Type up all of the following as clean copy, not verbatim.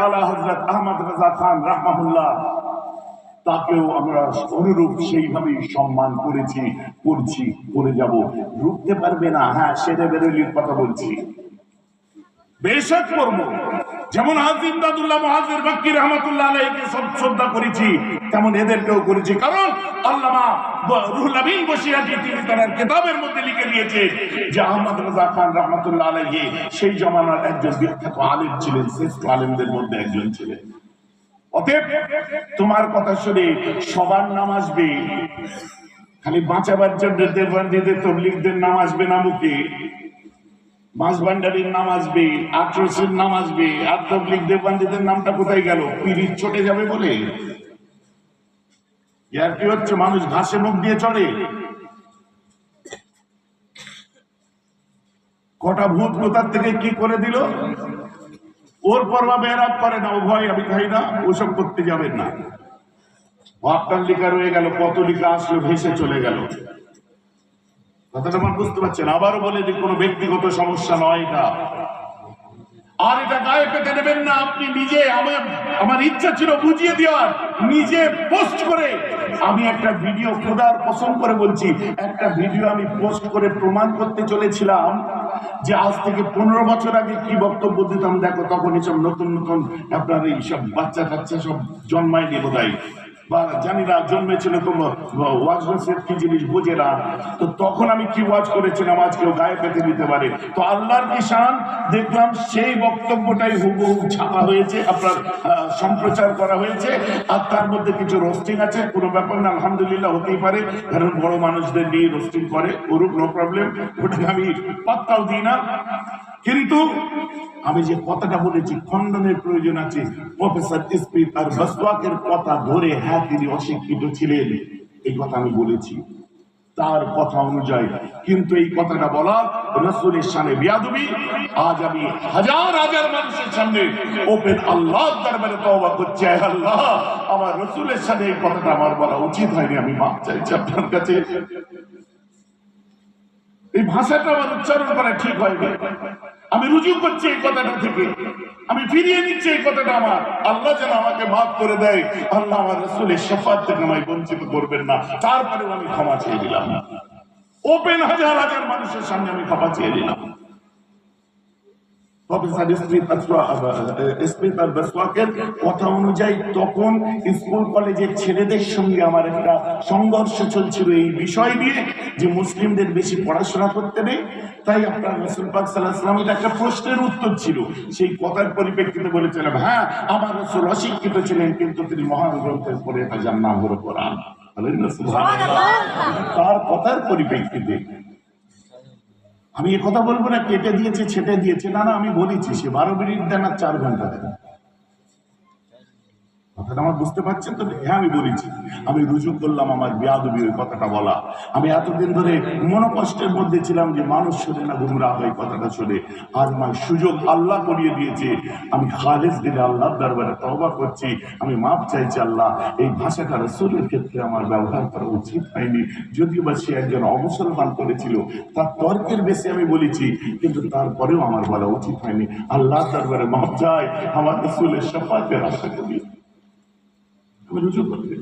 আলা হযরত আহমদ রাজা খান রাহমাহুল্লাহ, তাকেও আমরা অনুরূপ সেইভাবেই সম্মান করেছি, করছি, করে যাব। রুখতে পারবে না। হ্যাঁ, সেরে বেরেলির কথা বলছি, বেশক করবো। যেমন হাজী ইমদাদুল্লাহ মুহাজ্জির মক্কি রাহমাতুল্লাহ আলাইহিকে শ্রদ্ধা করেছি, তেমন এদেরকেও করেছি। কারণ আল্লামা রুহুল আমিন বসিরহাটি তিনি তার কিতাবের মধ্যে লিখে দিয়েছে যে আহমদ রাজা খান রাহমাতুল্লাহ আলাইহি সেই জমানার একজন বিখ্যাত আলেম ছিলেন, শ্রেষ্ঠ আলেমদের মধ্যে একজন ছিলেন। অতএব তোমার কথা শুনে সবার নাম আসবে, খালি বাঁচাবার জন্য দেওবন্দিদের তবলিগদের নাম আসবে না মুখে, মাঝভান্ডারির নাম আসবে, আটরসির নাম আসবে, আর তবলিগ দেওবন্দিদের নামটা কোথায় গেল? পিরিচ চটে যাবে বলে আর কি হচ্ছে? মানুষ ঘাসে মুখ দিয়ে চড়ে। কটা ভূত কোথার থেকে কি করে দিল, ওর পরবা বেরাপ করে না, ও ভয় আমি খাই না, ওসব করতে যাবেন না। আপনার লিখা রয়ে গেল, কত লিখা আসলো ভেসে চলে গেল। কথাটা আমার বুঝতে পারছেন? আবারও বলে যে কোনো ব্যক্তিগত সমস্যা নয় এটা, আর এটা গায়ে পেতে নেবেন না। আপনি নিজে, আমার ইচ্ছা ছিল বুঝিয়ে দেওয়ার, নিজে পোস্ট করে আমি একটা ভিডিও, খোদার কসম করে বলছি, একটা ভিডিও আমি পোস্ট করে প্রমাণ করতে চলেছিলাম যে আজ থেকে 15 বছর আগে কি বক্তব্য দিতাম। দেখো তখন এসব নতুন নতুন আপনার এইসব বাচ্চা কাচ্চা সব জন্মায়নি বোধহয়, বা জানি না জন্মেছিল, তো ওয়াজ নসিহত কি জিনিস বুঝে না। তো তখন আমি কি ওয়াজ করেছিলাম আজ কেউ গায়ে পেতে দিতে পারে? তো আল্লাহর কি শান, দেখলাম সেই বক্তব্যটাই হুবহু ছাপা হয়েছে, আপনার সম্প্রচার করা হয়েছে, আর তার মধ্যে কিছু রোস্টিং আছে। কোনো ব্যাপার না, আলহামদুলিল্লাহ, হতেই পারে, কারণ বড় মানুষদের নিয়ে রোস্টিং করে, ওরূপ নো প্রবলেম, ওটাকে আমি পাত্তাও দিই না। কিন্তু আমি যে কথাটা বলেছি খণ্ডনের প্রয়োজন আছে, প্রফেসর স্মিথ আর বসওয়াকের কথা ধরে, হ্যাঁ তিনি অশিক্ষিত ছিলেন, এই কথা আমি বলেছি তার কথা অনুযায়ী। কিন্তু এই কথাটা বলা রাসূলের শানে বেয়াদবি। আজ আমি হাজার হাজার মানুষের সামনে ওপেন আল্লাহর দরবারে তওবা করছি, হে আল্লাহ, আমার রাসূলের শানে এই কথাটা আমার বলা উচিত হয়নি, আমি মাফ চাইছি আপনার কাছে। এই ভাষাটা আমার উচ্চারণ করা ঠিক হয়নি, আমি রুজু করছি এই কথাটা থেকে, আমি ফিরিয়ে নিচ্ছি এই কথাটা আমার। আল্লাহ যেন আমাকে মাফ করে দেয়, আল্লাহ আমার রাসূলের শাফাআত থেকে আমায় বঞ্চিত করবেন না। তারপরেও আমি ক্ষমা চেয়ে দিলাম, ওপেন হাজার হাজার মানুষের সামনে আমি ক্ষমা চেয়ে দিলাম। কথা অনুযায়ী তখন স্কুল কলেজের ছেলেদের সঙ্গে আমার একটা সংঘর্ষ চলছিল এই বিষয় নিয়ে যে মুসলিমদের বেশি পড়াশোনা করতে নেই, তাই আপনার রাসূল পাক সাল্লাল্লাহু আলাইহি ওয়াসাল্লামের একটা প্রশ্নের উত্তর ছিল, সেই কথার পরিপ্রেক্ষিতে বলেছিলাম, হ্যাঁ আমার রাসূল অশিক্ষিত ছিলেন, কিন্তু তিনি মহান গ্রন্থের পরে এটা জান্নাত হলো কোরআন। তার কথার পরিপ্রেক্ষিতে আমি এ কথা বলবো না কেটে দিয়েছে ছেটে দিয়েছে, না না, আমি বলেছি সে 12 মিনিট দেন আর 4 ঘন্টা দেন। কথাটা আমার বুঝতে পারছেন তো? হ্যাঁ আমি বলেছি, আমি রুজু করলাম আমার বেয়াদবি ওই কথাটা বলা। আমি এতদিন ধরে মনোকষ্টের মধ্যে ছিলাম যে মানুষ শুনে না গুমরাহ হয় কথাটা শুনে, আজ আমার সুযোগ আল্লাহ করিয়ে দিয়েছে, আমি খালেস দিলে আল্লাহর দরবারে তওবা করছি, আমি মাফ চাইছি। আল্লাহ, এই ভাষাটা রাসূলের ক্ষেত্রে আমার ব্যবহার করা উচিত হয়নি, যদিও বা সে একজন অমুসলমান করেছিল, তার তর্কের বেশি আমি বলেছি, কিন্তু তারপরেও আমার বলা উচিত হয়নি। আল্লাহর দরবারে মাফ চাই, আমার রাসূলের শাফাআতের আশা করি। আমি রুজু করতে,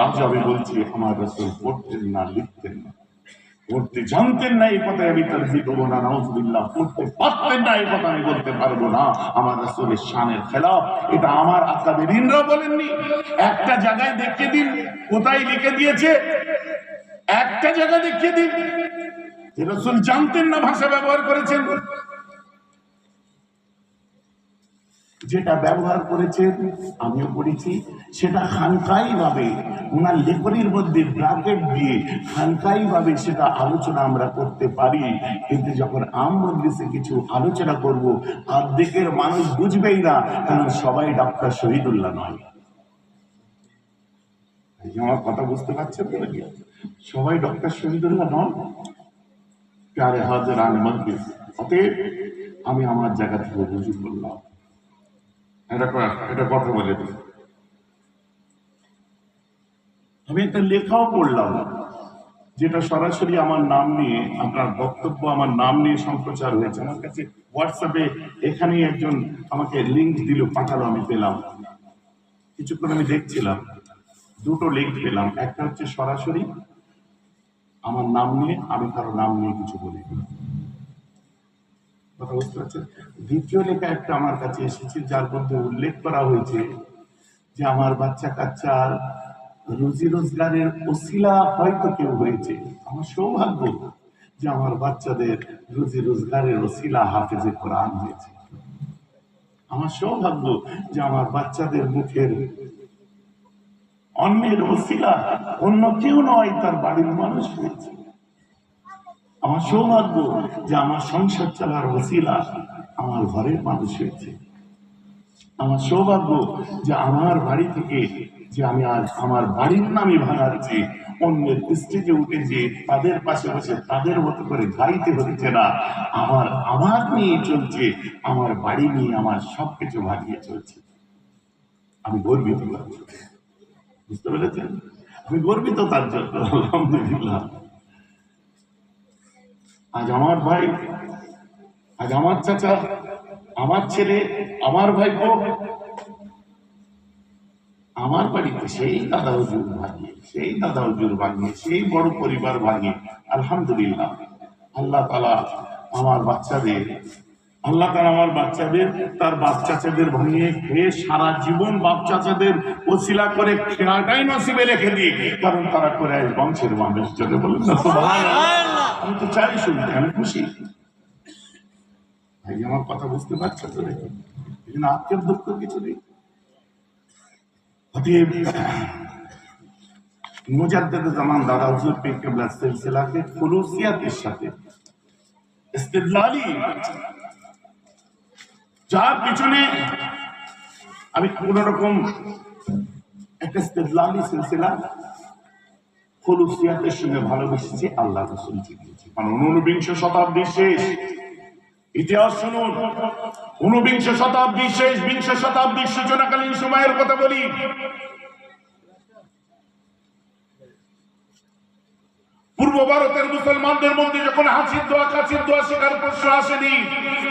আজ আমি বলছি আমার রাসূল পড়তেন না, লিখতেন না, পড়তে জানতেন না, এই কথায় আমি তারফি দেবো না, নাউযুবিল্লাহ, পড়তে পারতেন না, এই কথা আমি বলতে পারবো না। আমার রাসূলের শানের খেলাফ এটা আমার আকাবেরিনরা বলেননি। একটা জায়গায় দেখিয়ে দিন কোথায় লিখে দিয়েছে, একটা জায়গা দেখিয়ে দিন যে রাসূল জানতেন না, ভাষা ব্যবহার করেছেন। যেটা ব্যবহার করেছেন আমিও করেছি, সেটা খানকাই ভাবে ওনার লেখনির মধ্যে ব্র্যাকেট দিয়ে খানকাই ভাবে সেটা আলোচনা আমরা করতে পারি। কিন্তু যখন আম মজলিসে কিছু আলোচনা করব, অর্ধেকের মানুষ বুঝবেই না, কারণ সবাই ডক্টর শহীদুল্লাহ নয়। আমার কথা বুঝতে পারছেন তো নাকি? সবাই ডক্টর শহীদুল্লাহ নন, প্যারে হাজারান মজলিস। অতএব আমি আমার জায়গা থেকে রুজু করলাম, এটা কথা বলে দিই। আমি একটা লেখাও পড়লাম, যেটা সরাসরি আমার নাম নিয়ে, আপনার বক্তব্য আমার নাম নিয়ে সম্প্রচার হয়েছে। আমার কাছে হোয়াটসঅ্যাপে এখানেই একজন আমাকে লিঙ্ক দিল, পাঠালো, আমি পেলাম। কিছুক্ষণ আমি দেখছিলাম, দুটো লিঙ্ক পেলাম। একটা হচ্ছে সরাসরি আমার নাম নিয়ে, আমি কারো নাম নিয়ে কিছু বলি, কথা বুঝতে পারছেন। দ্বিতীয় লেখা একটা আমার কাছে এসেছে, যার মধ্যে উল্লেখ করা হয়েছে যে আমার বাচ্চা কাচ্চার রুজি রোজগারের ওসিলা হয়তো কেউ হয়েছে। আমার সৌভাগ্য যে আমার বাচ্চাদের রুজি রোজগারের ওসিলা হাফেজে কোরআন হয়েছে। আমার সৌভাগ্য যে আমার বাচ্চাদের মুখের অন্যের ওসিলা অন্য কেউ নয়, তার বাড়ির মানুষ হয়েছে। আমার সৌভাগ্য যে আমার সংসার চালার ওসিলা আমার ঘরের মানুষ হয়েছে। আমার সৌভাগ্য যে আমার বাড়ি থেকে যে আমি আজ আমার বাড়ির নামই ভাঙাচ্ছি, অন্যের স্টেজে উঠে যে তাদের পাশে বসে তাদের মতো করে গাইতে হচ্ছে না, আমার নিয়ে চলছে, আমার বাড়ি নিয়ে আমার সবকিছু ভাগিয়ে চলছে। আমি গর্বিত, বুঝতে পেরেছেন? আমি গর্বিত তার জন্য, আলহামদুলিল্লাহ। আজ আমার ভাই, আজ আমার চাচা, আমার ছেলে, আমার ভাইপো আমার বাড়িতে সেই দাদা হুজুর ভাঙিয়ে, সেই দাদা হুজুর ভাঙিয়ে, সেই বড় পরিবার ভাঙিয়ে, আলহামদুলিল্লাহ। আল্লাহ তাআলা আমার বাচ্চাদের, আল্লাহ তাআলা আমার বাচ্চাদের তার বাচ্চাদের ভাঙিয়ে খেয়ে সারা জীবন বাচ্চাদের ওসিলা করে খেয়াটাই নসিবে রেখে দিই, কারণ তারা কুরাইশ বংশের মানুষ। জন্য বলুন না সুবহানাল্লাহ। আমি তো চাই শুনতে, আমি খুশি। ভাই আমার কথা বুঝতে পারছো তো? দেখুন, এখানে আত্মের দুঃখ কিছু নেই। মুজাদ্দিদ জামান দাদা হুজুর পীর কেবলা সিলসিলাকে খুলুসিয়াতের সাথে ইস্তিদলালি, যার পিছনে আমি কোন রকম একটা ইস্তিদলালি সিলসিলা খুলুসিয়াতের সঙ্গে ভালোবেসেছি, আল্লাহ রাসূল শিখিয়েছি। কারণ ঊনবিংশ শতাব্দীর শেষ ইতিহাস শুনুন, ঊনবিংশ শতাব্দীর শেষ, বিংশ শতাব্দীর সূচনাকালীন সময়ের কথা বলি। পূর্ব ভারতের মুসলমানদের মধ্যে যখন হাসির দোয়া, কাশির দোয়া শেখার প্রশ্ন আসেনি,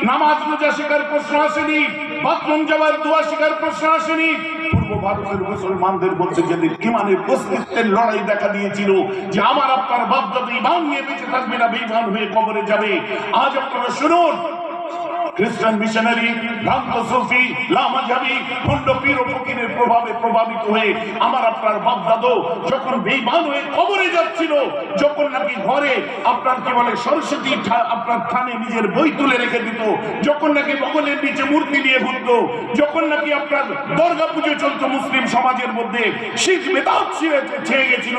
নামাজ রোজা শেখার প্রশ্ন আসেনি, বাথরুম যাওয়ার দোয়া শেখার প্রশ্ন আসেনি, পূর্ব ভারতের মুসলমানদের মধ্যে যেদিন ইমানের অস্তিত্বের লড়াই দেখা দিয়েছিল যে আমার আপনার বাপ দাদা ইমান নিয়ে বেঁচে থাকবে না, বেঈমান হয়ে কবরে যাবে। আজ আপনারা শুনুন, খ্রিস্টান মিশনারি, ভ্রান্ত সুফি, লামাজাবি, খন্ড পীর ও ফকিরের প্রভাবে প্রভাবিত হয়ে আমার আপনার বাপ দাদু যখন বেঈমান হয়ে কবরে যাচ্ছিল, যখন নাকি ঘরে আপনার কি বলে সরস্বতী আপনার থানে নিজের বই তুলে রেখে দিত, যখন নাকি বগলের নিচে মূর্তি নিয়ে ঘুরত, যখন নাকি আপনার দুর্গা পুজো চলতো মুসলিম সমাজের মধ্যে, শিখ বেদাত ছেয়ে গেছিল,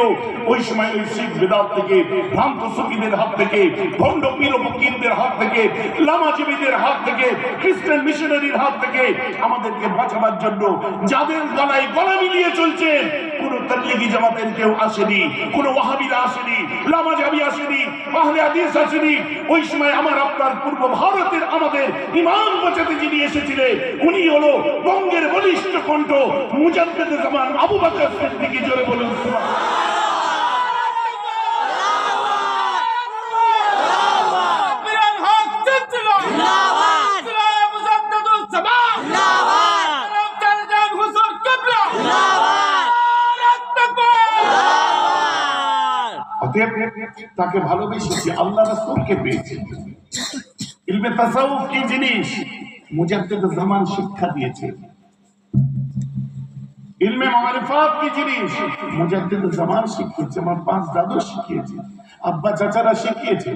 ওই সময় ওই শিখ বেদাত থেকে, ভ্রান্ত সুফিদের হাত থেকে, খন্ড পীর ও ফকিরদের হাত থেকে, লামাজাবিদের হাত থেকে, খ্রিস্টান মিশনারির হাত থেকে আমাদেরকে বাঁচাবার জন্য যাদের গলায় গলা মিলিয়ে চলছেন, কোন তাবলীগী জামাতের কেউ আসেনি, কোন ওয়াহাবিরা আসেনি, লামাজাবি আসেনি, আহলে হাদিস আসেনি। ওই সময় আমার আপনার পূর্ব ভারতের আমাদের ইমান বাঁচাতে যিনি এসেছিলেন, উনি হলো বঙ্গের বলিষ্ঠ কণ্ঠ মুজাদ্দিদ জামান আবু বকর সিদ্দিকী। জোরে বলুন সুবহানাল্লাহ। তাকে ভালোবেসেছি, আল্লাহ রাসূলকে পেয়েছি। ইলমে তাসাউফ কি জিনিস মুজাদ্দিদ জামান শিক্ষা দিয়েছে। ইলমে মারিফাত কি জিনিস মুজাদ্দিদ জামান শিখিয়েছে। আমার পাঁচ দাদু শিখিয়েছে, আব্বা চাচারা শিখিয়েছে।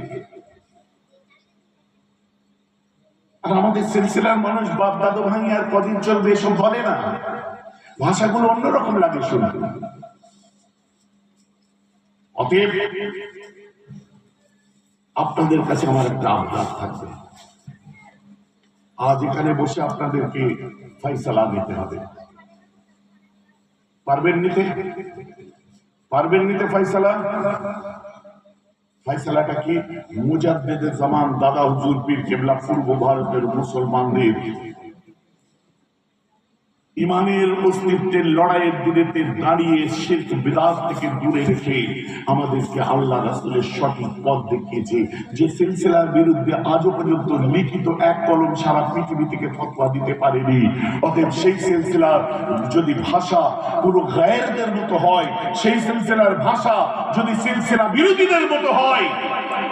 আর আমাদের সিলসিলার মানুষ বাপ দাদু ভাঙি আর কদিন চলবে এসব বলে না, ভাষাগুলো অন্যরকম লাগে শুনতে। অতএব আপনাদের কাছে আমার একটা আবদার থাকবে, আজ এখানে বসে আপনাদেরকে ফয়সালা নিতে হবে। পারবেন নিতে? পারবেন নিতে ফয়সালা? ফয়সালাটা কি? মুজাদ্দিদ জামান দাদা হুজুর পীর কেবলা পূর্ব ভারতের মুসলমানদের ইমানের অস্তিত্বের লড়াইয়ের দিনেতে দাঁড়িয়ে শিরক বিদআত থেকে দূরে রেখে আমাদেরকে আল্লাহ রাসূলের সঠিক পথ দেখিয়েছে। যে সিলসিলার বিরুদ্ধে আজও পর্যন্ত লিখিত এক কলম সারা পৃথিবী থেকে ফতোয়া দিতে পারেনি। অতএব সেই সিলসিলার যদি ভাষা পুরো গায়েরদের মতো হয়, সেই সিলসিলার ভাষা যদি সিলসিলা বিরোধীদের মতো হয়,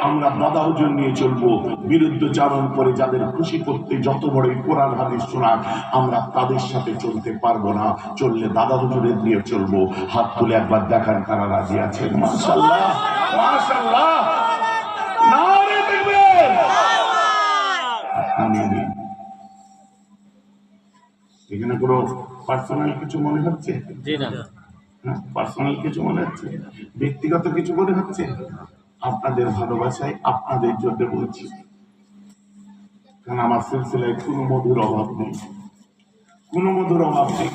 আমরা দাদা হুজুর নিয়ে চলবো। বিরুদ্ধচারণ করে যাদের খুশি করতে যত বড়ই কোরআন হাদিস শোনাক, আমরা তাদের সাথে চলতে পারবো না। চললে দাদা হুজুরের নিয়ে চলবো। হাত তুলে একবার দেখান কারা রাজি আছেন। মাশাআল্লাহ, মাশাআল্লাহ, নারে তাকবীর। আমিন। এখানে কোনো পার্সোনাল কিছু মনে হচ্ছে? জি না। পার্সোনাল কিছু মনে হচ্ছে? ব্যক্তিগত কিছু মনে হচ্ছে? আপনাদের ভালোবাসায় আপনাদের জন্য বলছি, কারণ আমার সিলসিলায় কোনো মধুর অভাব নেই, কোনো মধুর অভাব নেই।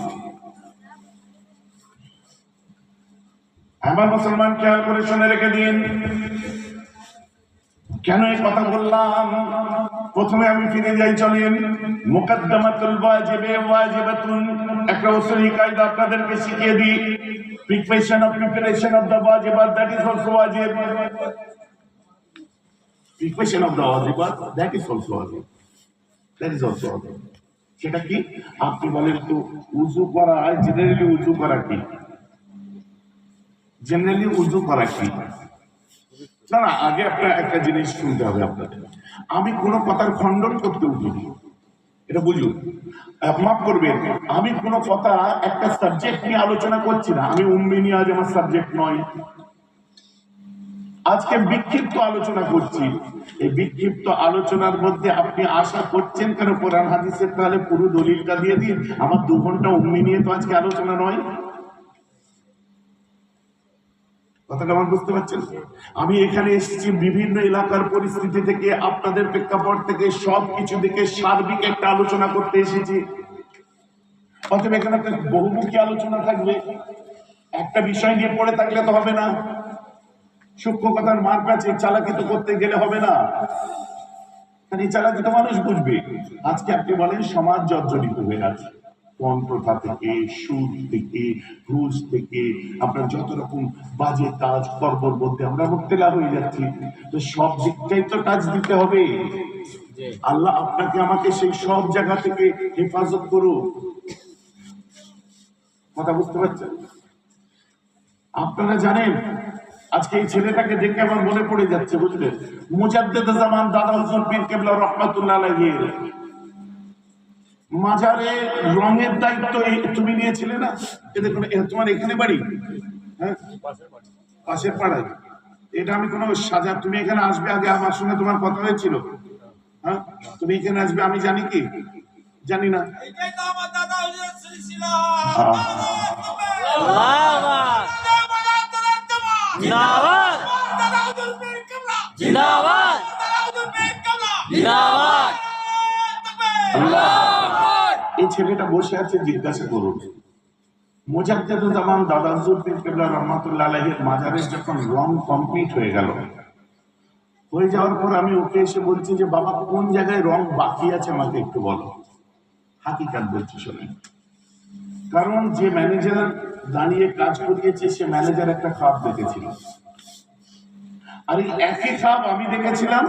আমার মুসলমান খেয়াল করে শুনে রেখে দিন, কেন এই কথা বললাম। প্রথমে আমি ফিরে যাই, চলেন। মুকদ্দমাতুল ওয়াজিবে ওয়াজিবাতুন, একটা উসুলি কায়দা আপনাদেরকে শিখিয়ে দিই। Preparation of the wajibat, that is also wajib. Preparation of the wajibat, that is also wajib. That is also wajib. সেটা কি? আপনি বলেন তো, উযু করা, জেনারেলি উযু করা কি? জেনারেলি উযু করা কি? না না, আগে আপনার একটা জিনিস শুনতে হবে আপনাদের। আমি কোনো কথার খণ্ডন করতে উঠিনি, এটা বুঝুন। মাফ করবেন, আমি কোনো কথা একটা সাবজেক্ট নিয়ে আলোচনা করছি না। আমি উম্মি নিয়ে আজ আমার সাবজেক্ট নয়, আজকে বিক্ষিপ্ত আলোচনা করছি। এই বিক্ষিপ্ত আলোচনার মধ্যে আপনি আশা করছেন কেন কোরআন হাদিসের? তাহলে পুরো দলিলটা দিয়ে দিন। আমার 2 ঘন্টা উম্মি নিয়ে তো আজকে আলোচনা নয়। কথাটা আমার বুঝতে পারছেন? আমি এখানে এসেছি বিভিন্ন এলাকার পরিস্থিতি থেকে, আপনাদের প্রেক্ষাপট থেকে, সবকিছু থেকে সার্বিক একটা আলোচনা করতে এসেছি। অতএব এখানে একটা বহুমুখী আলোচনা থাকবে। একটা বিষয় নিয়ে পড়ে থাকলে তো হবে না। সূক্ষ্ম কথার মার কাছে চালাকি তো করতে গেলে হবে না। এই চালাকি তো মানুষ বুঝবে। আজকে আপনি বলেন সমাজ জর্জরিত হয়ে আছে, পণ প্রথা থেকে, সুদ থেকে, ঘুষ থেকে, আপনার যত রকম বাজে কাজ কর্মর মধ্যে আমরা মুক্তেলা হয়ে যাচ্ছি। তো সব দিকটাই তো টাচ দিতে হবে। আল্লাহ আপনাকে আমাকে সেই সব জায়গা থেকে হেফাজত করুন। কথা বুঝতে পারছেন? আপনারা জানেন, আজকে এই ছেলেটাকে দেখে আমার মনে পড়ে যাচ্ছে, বুঝলেন? মুজাদ্দেদ জামান দাদা হুজুর পীর কেবলা রাহমাতুল্লাহ আলাইহির মাজারে রঙের দায়িত্ব তুমি নিয়েছিলে না? দেখুন, তোমার এখানে বাড়ি, হ্যাঁ, পাশের পাড়ায়। এটা আমি কোনো সাজা, তুমি এখানে আসবে আগে আমার সঙ্গে তোমার কথা হয়েছিল? হ্যাঁ, তুমি এখানে আসবে আমি জানি কি? জানি না। এই ছেলেটা বসে আছে, জিজ্ঞাসা করুন। মুজাদ্দেদুল জামান দাদা হুজুর পীর কেবলা রাহমাতুল্লাহ আলাইহির মাজারের যখন রং কমপ্লিট হয়ে গেল, হয়ে যাওয়ার পর আমি ওকে এসে বলছি যে বাবা, কোন জায়গায় রং বাকি আছে আমাকে একটু বলো। হাকিকাত বলছি, শোনেন। কারণ যে ম্যানেজার দাঁড়িয়ে কাজ করিয়েছে, সে ম্যানেজার একটা খাপ দেখেছিল, আর এই একই খাপ আমি দেখেছিলাম,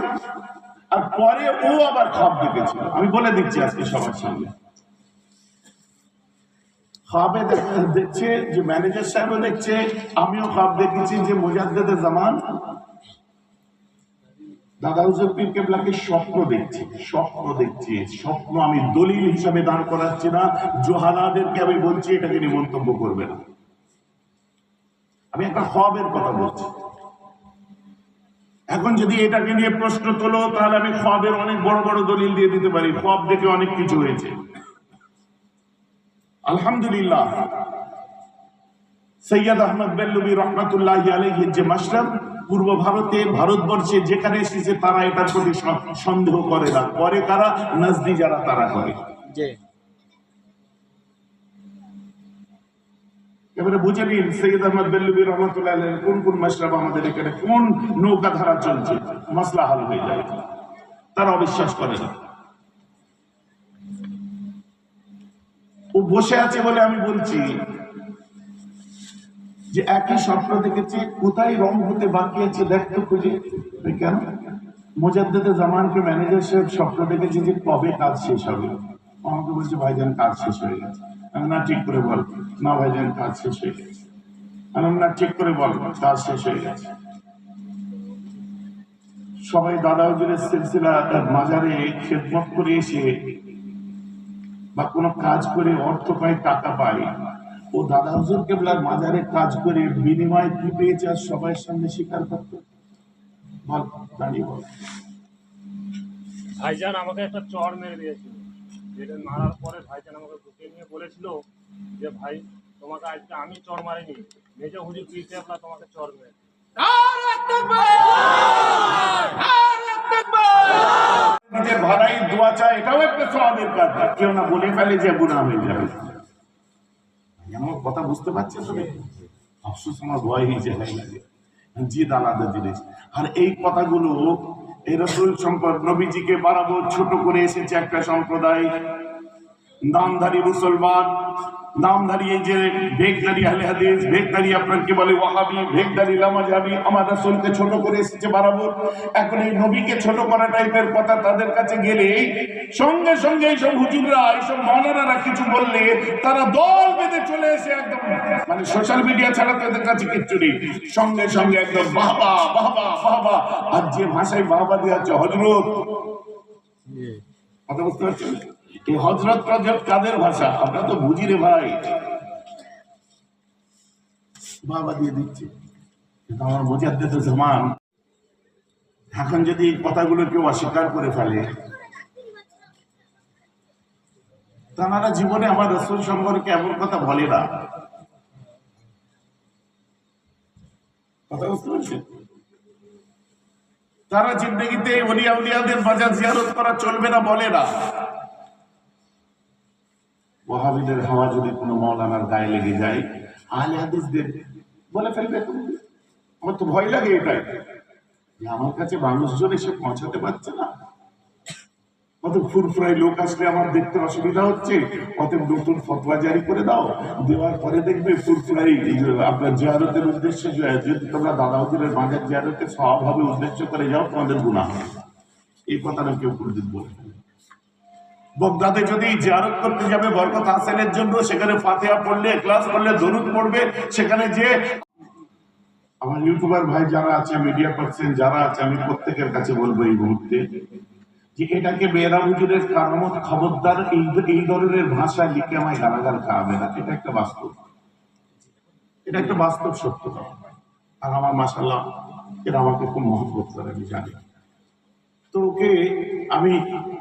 আর পরে ও আবার খাপ দেখেছিল। আমি বলে দিচ্ছি আজকে সবার সামনে। খাবে দেখছে যে ম্যানেজার সাহেবও দেখছে, আমিও খাব দেখেছি যে মুজাদ্দেদ জামান দাদা হুজুর পীর কেবলাকে স্বপ্ন দেখছি। স্বপ্ন আমি দলিল হিসাবে দাঁড় করাচ্ছি না, জোহালাদেরকে আমি বলছি এটাকে নিয়ে মন্তব্য করবে না। আমি একটা খাবের কথা বলছি। এখন যদি এটাকে নিয়ে প্রশ্ন তোলো, তাহলে আমি খাবের অনেক বড় বড় দলিল দিয়ে দিতে পারি। খাব দেখে অনেক কিছু হয়েছে, আলহামদুলিল্লাহ। সৈয়দ আহমদ বেল্লুবি রহমাতুল্লাহি আলাইহির যে মাশরাব, পূর্ব ভারতে, ভারতবর্ষে যেখানে এসেছে তারা এটার প্রতি সন্দেহ করে না। করে কারা? নাজদি যারা, তারা করে। এবারে বুঝে নিন, সৈয়দ আহমদ বেল্লুবি রহমাতুল্লাহ আলাইহির কোন কোন মাশরাব আমাদের এখানে, কোন নৌকা ধারা চলছে, মাসলা হাল হয়ে যায়। তারা অবিশ্বাস করে না। ও বসে আছে বলে আমি বলছি যে একই স্বপ্ন দেখেছে, কোথায় রং হতে বাকি আছে দেখতে খুঁজে। কেন? মুজাদ্দেদে জামানকে ম্যানেজার সাহেব স্বপ্ন দেখেছে যে কবে কাজ শেষ হবে। আমাকে বলছে ভাইজান কাজ শেষ হয়ে গেছে। আমি না ঠিক করে বল। না ভাইজান কাজ শেষ হয়ে গেছে। আমি না ঠিক করে বল কাজ শেষ হয়ে গেছে। সবাই দাদা হুজুরের সিলসিলা মাজারে খেদমত করে এসে বা কোনো কাজ করে অর্থ পায়, টাকা পায়, ও দাদা হুজুর কেবলার মাজারে কাজ করে বিনিময় কি পেয়েছে আর সবাই সামনে স্বীকার করত। বল, দাঁড়িয়ে বল। ভাইজান আমাকে একটা চড় মেরে দিয়েছিল, যেটা মারার পরে ভাইজান আমাকে ঢুকে নিয়ে বলেছিল যে ভাই তোমাকে আজকে আমি চড় মারিনি, মেজো হুজুর পীর কেবলা তোমাকে চড় মেরে। নিজের ভাড়াই দোয়া চায়, এটাও একটা সওয়াবের কাজ। কেউ না বলে ফেলে যে গুনাহ হয়ে যাবে। আমার কথা বুঝতে পারছেন তুমি? আফসোস আমার ভয় হয়েছে লাগে জিদ আলাদা জিনিস। আর এই কথাগুলো এই রাসূল সম্পর্ক নবীজিকে বরাবর ছোট করে এসেছে একটা সম্প্রদায়, নামধারী মুসলমান, নামধারী এই যে ভেগধারী আহলে হাদিস, ভেগধারী আপনার কি বলে ওয়াহাবি, ভেগধারী লামাজাবি, আমার রাসূলকে ছোট করে এসেছে বরাবর। এখন এই নবীকে ছোট করা টাইপের কথা তাদের কাছে গেলে সঙ্গে সঙ্গে এইসব হুজুররা, এইসব মাওলানারা কিছু বললে তারা দল বেঁধে চলে এসে একদম মানে সোশ্যাল মিডিয়া ছাড়া তাদের কাছে কিচ্ছু নেই, সঙ্গে সঙ্গে একদম বাহবা বাহবা বাহবা। আর যে ভাষায় বাহবা দেওয়া হচ্ছে হযরত, কথা বুঝতে পারছেন? এই হযরত কাদের ভাষা আমরা তো বুঝি রে ভাই, বাবা দিয়ে দিচ্ছে। কিন্তু আমার মুজাদ্দেদে জামান এখন যদি এই কথাগুলো কেউ অস্বীকার করে ফেলে, তারা জীবনে আমার রাসূল সম্পর্কে এমন কথা বলে না। কথা বুঝতে পারছেন? তারা জিন্দেগিতে ওলিয়া উলিয়াদের বাজার জিয়ারত করা চলবে না বলে না। ওয়াহাবিদের হাওয়া যদি কোনো মাওলানার গায়ে লেগে যায়, আহলে হাদিসদের বলে ফেলবে। আমার তো ভয় লাগে এটাই যে আমার কাছে মানুষজন এসে পৌঁছাতে পারছে না। অত ফুরফুরাই লোক আসলে আমার দেখতে অসুবিধা হচ্ছে, অতএব নতুন ফতোয়া জারি করে দাও, দেওয়ার পরে দেখবে ফুরফুরাই আপনার জিয়ারতের উদ্দেশ্যে যদি তোমরা দাদা হুজুরের মাঝের জিয়ারতের স্বভাবে উদ্দেশ্য করে যাও তোমাদের গুনাহ হবে। এই কথাটা কেউ কোনদিন বলে না। বগদাদে যদি জিয়ারত করতে যাবে বরকত হাসিলের জন্য, সেখানে ফাতিহা পড়লে, ইখলাস পড়লে, দরুদ পড়বে, সেখানে যে আমার ইউটিউবার ভাই যারা আছে, মিডিয়া পার্সন যারা আছে, আমি প্রত্যেকের কাছে বলবো এই মুহূর্তে যে এটাকে বেরা হুজুরের কারামত, খবরদার এই ধরনের ভাষা লিখে আমায় গালাগাল খাওয়াবে না। এটা একটা বাস্তব, এটা একটা বাস্তব সত্যতা। আর আমার মাশাআল্লাহ এরা আমাকে খুব মহব্বত করে, আমি জানি। তো ওকে আমি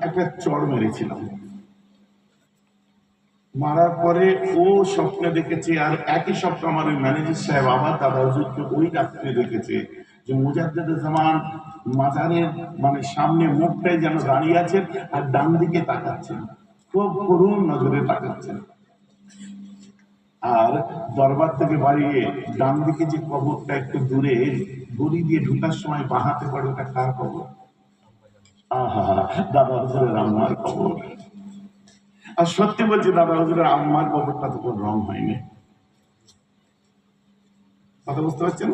একটা চড় মেরেছিলাম, মারার পরে ও স্বপ্নে দেখেছে, আর একই স্বপ্ন আমার ওই ম্যানেজার সাহেব আবার দাদা হুজুরকে ওই রাত্রে দেখেছে যে মুজাদ্দেদে জামান মাজারের মানে সামনে মুখটাই যেন দাঁড়িয়ে আছেন আর ডান দিকে তাকাচ্ছেন, খুব করুণ নজরে তাকাচ্ছেন। আর দরবার থেকে বাড়িয়ে ডান দিকে যে কবরটা একটু দূরে গড়ি দিয়ে ঢুকার সময় বাহাতে পড়ে, ওটা কার কবর? আহা, দাদা হুজুরের আম্মার কবর। আর সত্যি বলছি দাদা হুজুরের আম্মার কবরটা তো কোনো রং হয়নি। কথা বুঝতে পারছেন?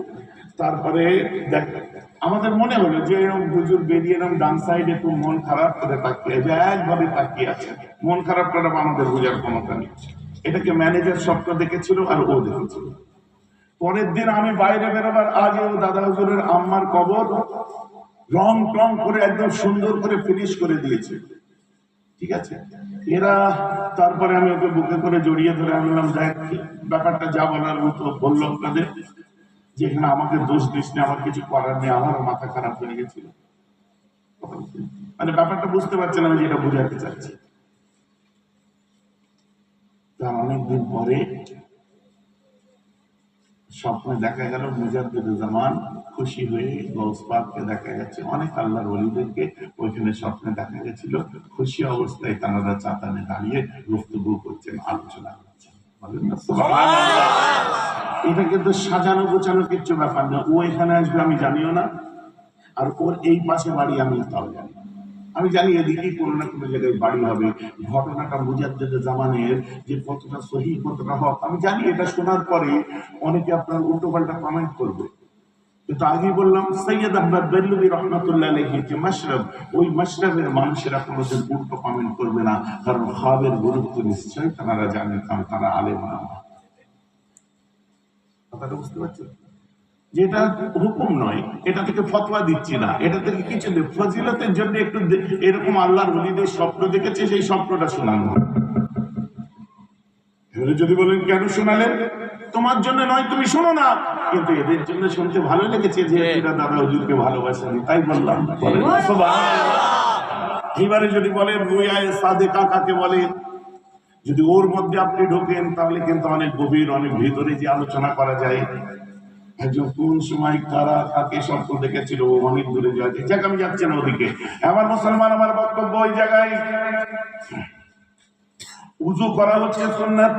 তারপরে দেখ আমাদের মনে হলো যে এরকম হুজুর বেরিয়ে এরকম ডান সাইডে একটু মন খারাপ করে তাকিয়ে যে একভাবে তাকিয়ে আছে, মন খারাপ করা আমাদের বোঝার ক্ষমতা নেই। এটাকে ম্যানেজার স্বপ্ন দেখেছিল আর ও দেখেছিল। পরের দিন আমি বাইরে বেরোবার আগে ও দাদা হুজুরের আম্মার কবর রং টং করে একদম সুন্দর করে ফিনিশ করে দিয়েছে। ঠিক আছে, এরা তারপরে আমি ওকে বুকে করে জড়িয়ে ধরে আনলাম, দেখ ব্যাপারটা যা বলার মতো বললো আপনাদের, যে এখানে আমাকে দোষ দিস না, আমার কিছু করার নেই, আমারও মাথা খারাপ হয়ে গেছিল। মানে ব্যাপারটা বুঝতে পারছেন আমি যেটা বোঝাতে চাচ্ছি। তার অনেকদিন পরে স্বপ্নে দেখা গেল মুজাদ্দেদে জামান খুশি হয়ে গৌস পাককে দেখা যাচ্ছে, অনেক আল্লাহর ওলিদেরকে ওইখানে স্বপ্নে দেখা গেছিল খুশি অবস্থায় তারা চাতানে দাঁড়িয়ে গুফতগু করছেন, আলোচনা করছেন। এটা কিন্তু সাজানো গোছানো কিচ্ছু ব্যাপার না। ও এখানে আসবে আমি জানিও না, আর ওর এই পাশে বাড়ি আমি তাও জানি। আমি জানি এদিকেই কোনো না কোনো জায়গায় বাড়ি হবে। ঘটনাটা মুজাদ্দেদ জামানের যে কতটা সহি কতটা হক আমি জানি, এটা শোনার পরে অনেকে আপনার উল্টোপাল্টা কমেন্ট করবে, কিন্তু আগে বললাম সৈয়দ আহমদ বেরলভী রহমতুল্লাহ আলাইহি যে মাশরাব, ওই মাশরাবের মানুষেরা কোনোদিন উল্টো কমেন্ট করবে না, কারণ খাবের গুরুত্ব নিশ্চয়ই তারা জানেন, কারণ তারা আলেম ওলামা। কথাটা বুঝতে পারছেন? যেটা হুকুম নয়, এটা থেকে ফতোয়া দিচ্ছি না, এটা থেকে কিছু নেই, ফজিলতের জন্য একটু এরকম আল্লাহর ওলিদের স্বপ্ন দেখেছে, সেই স্বপ্নটা শোনানো। এবারে যদি বলেন কেন শোনালেন, তোমার জন্য নয়, তুমি শোনো না, কিন্তু এদের জন্য শুনতে ভালো লেগেছে যে এরা দাদা হুজুরকে ভালোবাসেন, তাই বললাম। বলেন সুবহানাল্লাহ। এবারে যদি বলেন রুয়ায়ে সাদেকা কাকে বলে, যদি ওর মধ্যে আপনি ঢোকেন তাহলে কিন্তু অনেক গভীর, অনেক ভিতরে যে আলোচনা করা যায়। একজন কোন সময় কারা কাকে স্বপ্ন দেখেছিল অনেক দূরে যায়, যাক আমি যাচ্ছি না ওদিকে। আমার মুসলমান, আমার বক্তব্য ওই জায়গায়, উযু করা হচ্ছে সুন্নাত,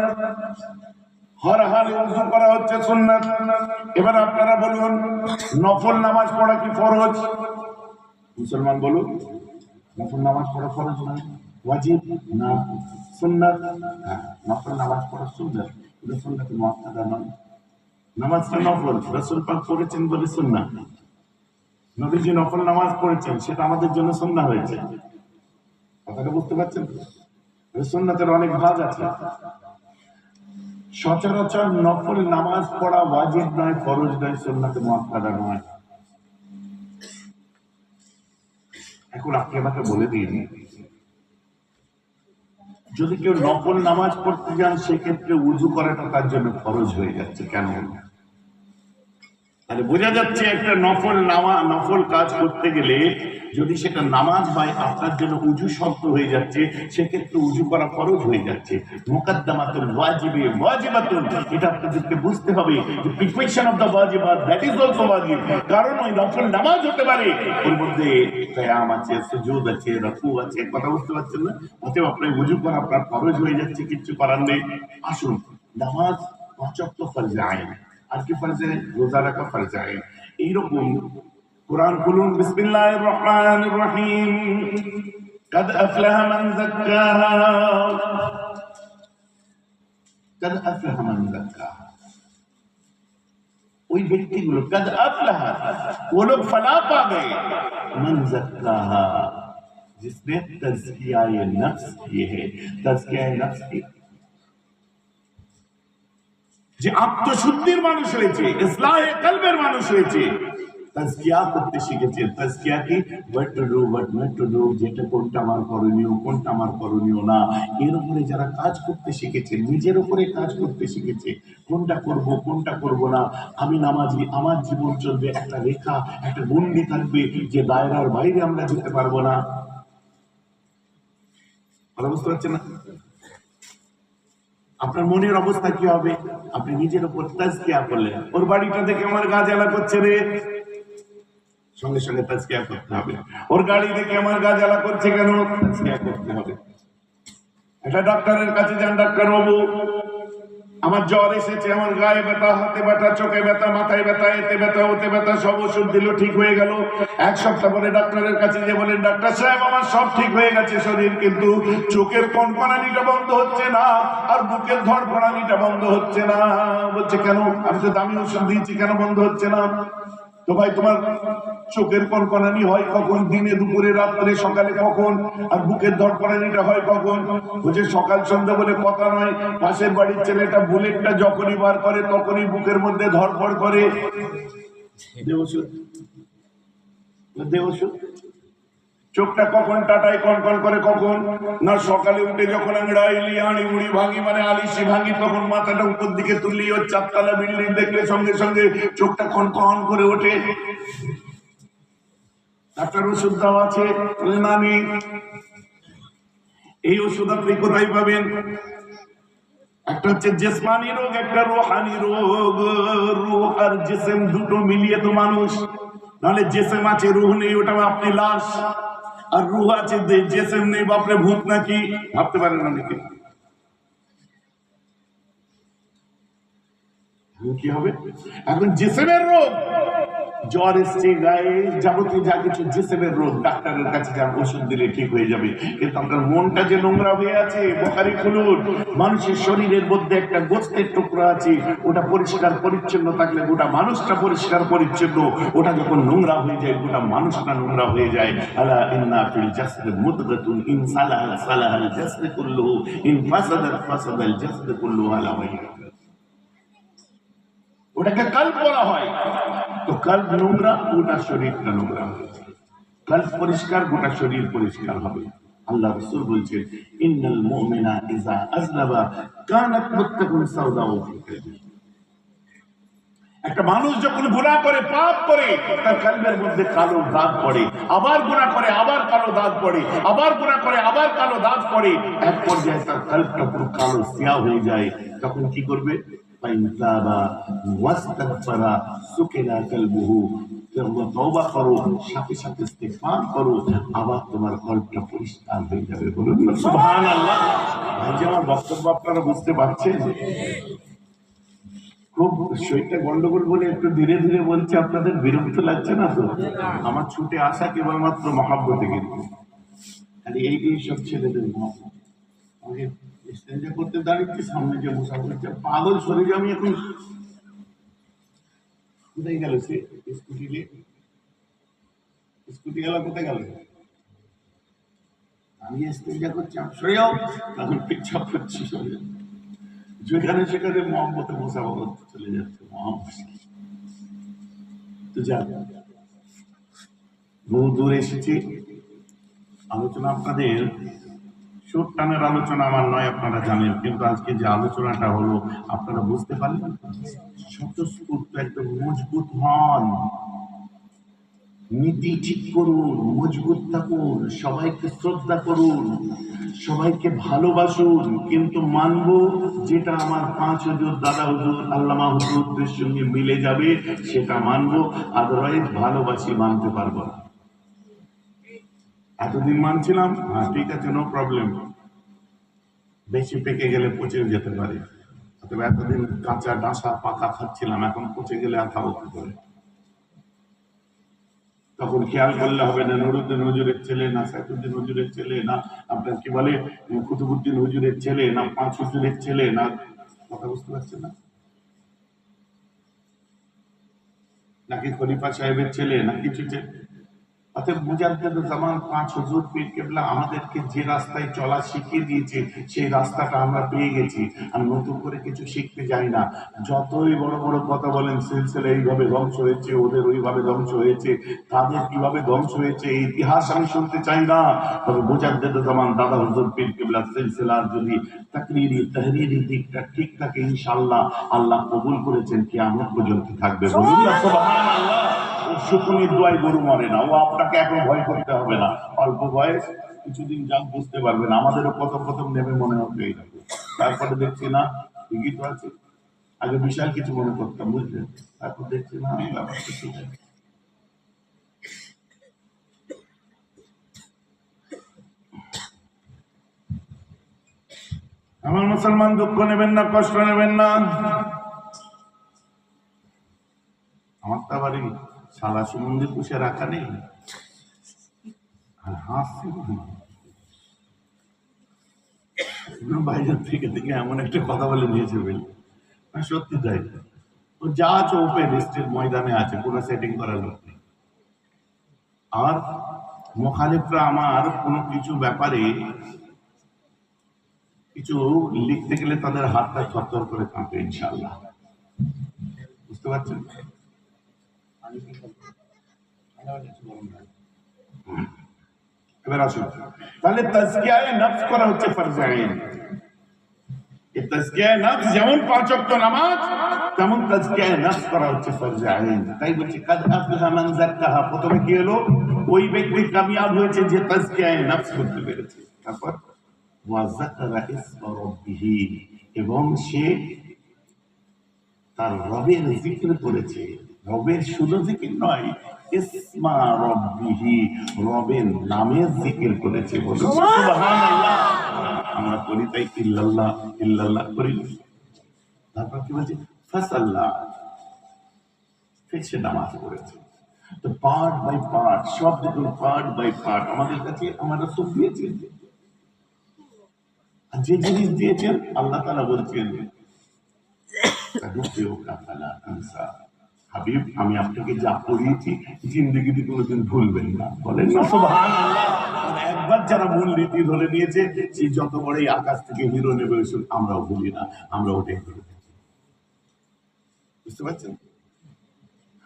হর হালে উযু করা হচ্ছে সুন্নাত। এবার আপনারা বলুন, নফল নামাজ পড়া কি ফরজ? মুসলমান বলুন, নফল নামাজ পড়া ফরজ না ওয়াজিব না সুন্নাত? হ্যাঁ, নফল নামাজ পড়া সুন্নাত, এটা সুন্নাত মুআক্কাদা নয়। নামাজটা নফল, রাসূল পাক পড়েছেন বলে সুন্নাত। নবীজি নফল নামাজ পড়েছেন, সেটা আমাদের জন্য সুন্নাহ হয়েছে। কথাটা বুঝতে পারছেন? সুন্নাতের অনেক ভাগ আছে। সচরাচর নফল নামাজ পড়া ওয়াজিব নয়, ফরজ নয়, সুন্নাতে মুআক্কাদা নয়। এখন আপনি আমাকে বলে দিন, যদি কেউ নফল নামাজ পড়তে যান সেক্ষেত্রে উযু করাটা তার জন্য ফরজ হয়ে যাচ্ছে কেন? তাহলে বোঝা যাচ্ছে একটা নফল কাজ করতে গেলে যদি সেটা নামাজ হয়, আপনার জন্য উযু শর্ত হয়ে যাচ্ছে, সেক্ষেত্রে উযু করা ফরজ হয়ে যাচ্ছে। মুকাদ্দামাতুল ওয়াজিবে ওয়াজিবাতুন, এটা আপনাদেরকে বুঝতে হবে যে প্রিপারেশন অফ দ্য ওয়াজিবাত, দ্যাট ইজ অলসো ওয়াজিব। কারণ ওই নফল নামাজ হতে পারে ওর মধ্যে কিয়াম আছে, সুজুদ আছে, রুকু আছে, কথা বুঝতে পারছেন না? অতএব আপনার উযু করা আপনার ফরজ হয়ে যাচ্ছে, কিচ্ছু করার নেই। আসুন, নামাজ পাঁচ ওয়াক্ত ফরজ আইন, আর কি ফরজ? রোজা রাখা ফরজ আইন। এইরকম কুরআন খুলুন, বিসমিল্লাহির রহমানির রহিম, কাদ আফলাহা মান যাক্কাহা, কাদ আফলাহা মান যাক্কাহা। ওই ব্যক্তিগুলো কাদ আফলাহা, वो लोग फलाह पा गए, मन ज़क्काहा, जिसने तज़किया नफ्स किए है। तज़किया नफ्स की যে আত্মশুদ্ধির মানুষ হয়েছে, ইসলাহে কলবের মানুষ হয়েছে, তাজকিয়া করতে শিখেছে। তাজকিয়া কি? What to do, what not to do, যেটা কোনটা আমার করণীয়, কোনটা আমার করণীয় না, এর উপরে যারা কাজ করতে শিখেছে, নিজের উপরে কাজ করতে শিখেছে, কোনটা করব কোনটা করব না। আমি নামাজি, আমার জীবন চলবে একটা রেখা, একটা গণ্ডি থাকবে, যে দায়রার বাইরে আমরা যেতে পারবো না। ভালো বুঝতে পারছেন না? আপনার মনের অবস্থা কি হবে? আপনি নিজের উপর তাজকিয়া করলেন, ওর বাড়িটা দেখে আমার গা জ্বালা করছে রে, সঙ্গে সঙ্গে তাজকিয়া করতে হবে। ওর গাড়ি দেখে আমার গা জ্বালা করছে কেন? তাজকিয়া করতে হবে। একটা ডাক্তারের কাছে যান, ডাক্তার বাবু আমার জ্বর এসেছে, আমার গায়ে ব্যথা, হাতে ব্যথা, চোখে ব্যথা, মাথায় ব্যথা, এতে ব্যথা, ওতে ব্যথা, সব ওষুধ দিল, ঠিক হয়ে গেল। এক সপ্তাহ পরে ডাক্তারের কাছে যে বলেন, ডাক্তার সাহেব আমার সব ঠিক হয়ে গেছে শরীর, কিন্তু চোখের কনকনানিটা বন্ধ হচ্ছে না, আর বুকের ধড়ফড়ানিটা বন্ধ হচ্ছে না। বলছে কেন? আমি তো দামি ওষুধ দিয়েছি, কেন বন্ধ হচ্ছে না? তো ভাই তোমার চোখের কনকনানি হয় কখন? দিনে, দুপুরে, রাত্রে, সকালে কখন? আর বুকের ধড়ফড়ানিটা হয় কখন? বলছে সকাল সন্ধ্যা বলে কথা নয়, পাশের বাড়ির ছেলেটা বুলেটটা যখনই বার করে তখনই বুকের মধ্যে ধড়ফড় করে। দে ওষুধ, দে ওষুধ। চোখটা কখন টাটায় কনকন করে কখন? না সকালে উঠে যখন আমি রাইলি আড়ি মুড়ি ভাঙি, মানে আলিশি ভাঙি, তখন মাথাটা উপর দিকে তুললি, ওর চারতলা বিল্ডিং দেখলে সঙ্গে সঙ্গে চোখটা কনকন করে ওঠে। ডাক্তার ওষুধ দেওয়া আছে? না নেই। এই ওষুধ আপনি কোথায় পাবেন? একটা হচ্ছে জিসমানি রোগ, একটা রুহানি রোগ। রুহ আর জিসম দুটো মিলিয়ে তো মানুষ, নাহলে জিসম আছে রুহ নেই, ওটা আপনি লাশ। আর রুহ আছে জিসম নেই, বাপরে ভূত নাকি? ভাবতে পারেন না নাকি? কি হবে এখন? জিসমের রোগ জ্বর এসছে গায়ে, যাবতীয় যা কিছু জিসেমের রোগ, ডাক্তারের কাছে যান, ওষুধ দিলে ঠিক হয়ে যাবে। কিন্তু আপনার মনটা যে নোংরা হয়ে আছে, বোখারি খুলুন, মানুষের শরীরের মধ্যে একটা গোস্তের টুকরা আছে, ওটা পরিষ্কার পরিচ্ছন্ন থাকলে গোটা মানুষটা পরিষ্কার পরিচ্ছন্ন, ওটা যখন নোংরা হয়ে যায় গোটা মানুষটা নোংরা হয়ে যায়। আলা ইন্না ফিল জাসদি মুদগাতুন ইন সালাহা সালাহাল জাসদ কুল্লুহু ইন ফাসাদাত ফাসাদাল জাসদ কুল্লুহু আলা ওয়াহিহি। ওটাকে কলব বলা হয়। তো কলব নোংরা, গোটা শরীরটা নোংরা হয়েছে। কলব পরিষ্কার, গোটা শরীর পরিষ্কার হবে। আল্লাহ রাসূল বলছেন, ইন্নাল মুমিনা ইযা আযনাবা কানাত মুত্তাকুন সাওদাউ ফি কলবি। একটা মানুষ যখন গুনাহ করে, পাপ করে, তার কলবের মধ্যে কালো দাগ পড়ে, আবার গুনাহ করে, আবার কালো দাগ পড়ে, আবার গুনাহ করে, আবার কালো দাগ পড়ে, এক পর্যায়ে তার কলবটা পুরো কালো সিয়া হয়ে যায়। তখন কি করবে? ফাইনতাবা ওয়াস্তাগফারা সুকিনা কলবুহু, তওবা করো, সাথে সাথে ইস্তিগফার করো, আবার তোমার কলবটা পরিষ্কার হয়ে যাবে। বলুন সুবহানাল্লাহ। ভাই যে আমার বক্তব্য আপনারা বুঝতে পারছেন? খুব শরীরটা গন্ডগোল বলে একটু ধীরে ধীরে বলছি, আপনাদের বিরক্ত লাগছে না তো? আমার ছুটে আসা কেবলমাত্র মহাব্বতে, কিন্তু খালি এই সব ছেলেদের মহাব্বত। আমাকে স্টেঞ্জা করতে দাঁড়িয়েছি, সামনে যে বসা করছে পাগল শরীরে। আমি এখন কোথায় গেল সে? স্কুটি গেল কোথায় গেল? আমি স্টেঞ্জা করছি, আমি সরে যাও, তখন পিকচাপ করছি শরীরে, যেখানে সেখানে মহব্বতে মোসাফা চলে যাচ্ছে। তো যাক, বহু দূর এসেছি। আলোচনা আপনাদের সুর টানের আলোচনা আমার নয়, আপনারা জানেন, কিন্তু আজকে যে আলোচনাটা হলো আপনারা বুঝতে পারলেন। স্বতঃস্ফূর্ত একদম মজবুত হন, নীতি ঠিক করুন, মজবুত থাকুন, সবাইকে শ্রদ্ধা করুন, সবাইকে ভালোবাসুন, কিন্তু মানব যেটা আমার 5 হুজুর, দাদা হুজুর, আল্লামা হুজুরদের সঙ্গে মিলে যাবে সেটা মানব, আদারওয়াইজ ভালোবাসি মানতে পারবো না। এতদিন মানছিলাম, হ্যাঁ ঠিক আছে, নো প্রবলেম, বেশি পেকে গেলে পচে যেতে পারে। অথবা এতদিন কাঁচা ডাঁসা পাকা খাচ্ছিলাম, এখন পচে গেলে আর খাবো কি করে? তখন খেয়াল করলে হবে না নুরুদ্দিন হুজুরের ছেলে, না সাইফুদ্দিন হুজুরের ছেলে, না আপনার কি বলে কুতুবুদ্দিন হুজুরের ছেলে, না 5 হুজুরের ছেলে, না, কথা বুঝতে পারছেন না, নাকি খলিফা সাহেবের ছেলে, না কিছু ছেলে। অতএব মুজাদ্দিদ জামান 5 হুজুর পীর কেবলা আমাদেরকে যে রাস্তায় চলা শিখিয়ে দিয়েছে, সেই রাস্তাটা আমরা পেয়ে গেছি। আর নতুন করে কিছু শিখতে যাই না। যতই বড় বড় কথা বলেন, সিলসিলা এইভাবে ধ্বংস হয়েছে, ওদের ওইভাবে ধ্বংস হয়েছে, তাদের কিভাবে ধ্বংস হয়েছে, এই ইতিহাস আমি শুনতে চাই না। তবে মুজাদ্দিদ জামান দাদা হুজুর পীর কেবলা সিলসিলার যদি তাকরিরি তাহরিরি দিকটা ঠিক থাকে, ইনশাআল্লাহ আল্লাহ কবুল করেছেন, কিয়ামত পর্যন্ত থাকবে। বলুন না সুবহানাল্লাহ। শুকুনির দোয়ায় গরু মরে না, ও আপনাকে এখন ভয় করতে হবে না। অল্প বয়স, কিছুদিন যাক বুঝতে পারবেন। আমাদেরও প্রথম প্রথম নেমে মনে হতো এইরকম, তারপরে দেখছি না ঠিকই তো আছে। আগে বিশাল কিছু মনে করতাম, বুঝলেন, তারপর দেখছি না ব্যাপারটা ঠিক আছে। আমার মুসলমান, দুঃখ নেবেন না, কষ্ট নেবেন না। আমার তো আবার সাদা সুমন্দির পুষে রাখা নেই, আর হাসছি বাইরের থেকে থেকে এমন একটা কথা বলে নিয়েছে বলি, সত্যি তাই। ও যা আছে ওপেন স্টেট ময়দানে আছে, কোনো সেটিং করার লোক নেই। আর মুখালিফরা আমার কোনো কিছু ব্যাপারে কিছু লিখতে গেলে তাদের হাতটা থরথর করে কাঁপে, ইনশাআল্লাহ। বুঝতে পারছেন? এবার আসুন, তাহলে তাজকিয়ায়ে নফস করা হচ্ছে ফরজে আইন। এই তাজকিয়ায়ে নফস যেমন 5 ওয়াক্ত নামাজ, তেমন তাজকিয়ায়ে নফস করা হচ্ছে ফরজে আইন। তাই বলছি কাদ আফলাহা মান যাক্কাহা। প্রথমে কি হলো? ওই ব্যক্তি কামিয়াব হয়েছে যে তাজকিয়ায়ে নফস করতে পেরেছে। তারপর ওয়া যাকারা ইসমা রাব্বিহি, এবং সে তার রবের জিকির করেছে। রবের শুধু জিকির নয়, ইসমা রাব্বিহি, রবের নামের জিকির করেছে। বলুন সুবহানাল্লাহ। আমরা করি তাই ইল্লাল্লাহ ইল্লাল্লাহ করি। তারপর কি বলছে? ফাসাল্লাহ, ফির সে নামাজ পড়েছে। তো পার্ট বাই পার্ট, সব দেখুন পার্ট বাই পার্ট আমাদের কাছে আমরা সব দিয়েছেন। আর যে জিনিস দিয়েছেন আল্লাহ তাআলা বলছেন হাবিব, আমি আপনাকে যা পড়িয়েছি জিন্দগিতে কোনোদিন ভুলবেন না। বলেন না সুবহানাল্লাহ। একবার যারা মূল নীতি ধরে নিয়েছে, সেই যত বড়ই আকাশ থেকে হিরো নেবে ওইসব আমরাও ভুলি না, আমরা ওটাই ধরে থাকি। বুঝতে পারছেন?